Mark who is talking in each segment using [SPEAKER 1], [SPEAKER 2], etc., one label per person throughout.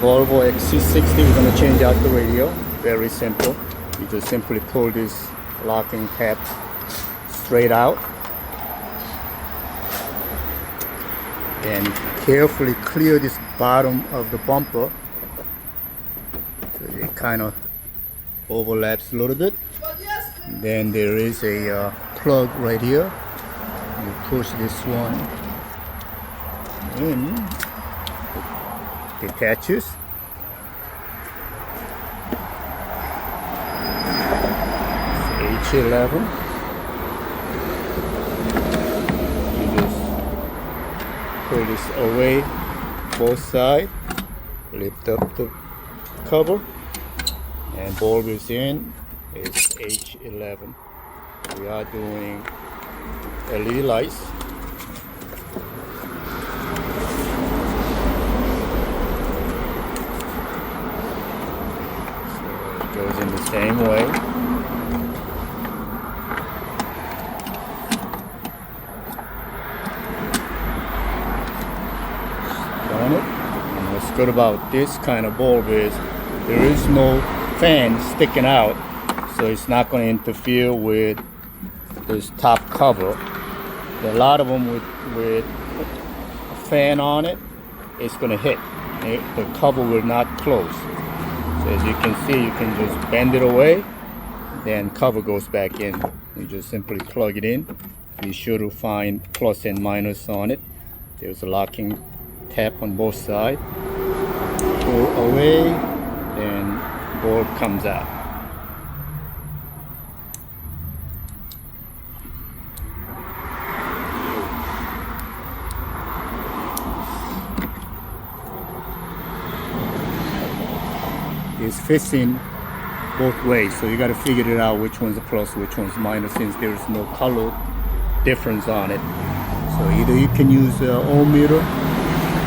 [SPEAKER 1] Volvo XC60, we're going to change out the radio. Very simple. You just simply pull this locking tab straight out and carefully clear this bottom of the bumper so it kind of overlaps a little bit. Then there is a plug right here. You push this one in, it detaches. It's H11. You just pull this away, both sides, lift up the cover, and bulb is in. It's H11. We are doing LED lights. So it goes in the same way. Done it. And what's good about this kind of bulb is there is no fan sticking out, so it's not going to interfere with this top cover. There are a lot of them with a fan on it, it's going to hit. The cover will not close. So as you can see, you can just bend it away, then cover goes back in. You just simply plug it in. Be sure to find plus and minus on it. There's a locking tab on both sides. Pull away, then bulb comes out. It's facing both ways, so you got to figure it out which one's a plus, which one's minus, since there is no color difference on it. So either you can use an ohm meter,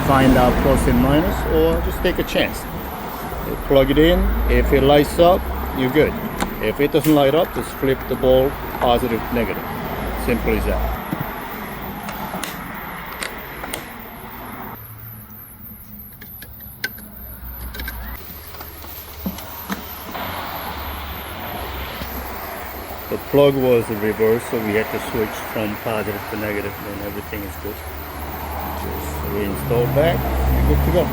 [SPEAKER 1] find out plus and minus, or just take a chance. You plug it in. If it lights up, you're good. If it doesn't light up, just flip the bulb positive, negative. Simple as that. The plug was reversed, so we had to switch from positive to negative, and everything is good. Just reinstall back, and good to go.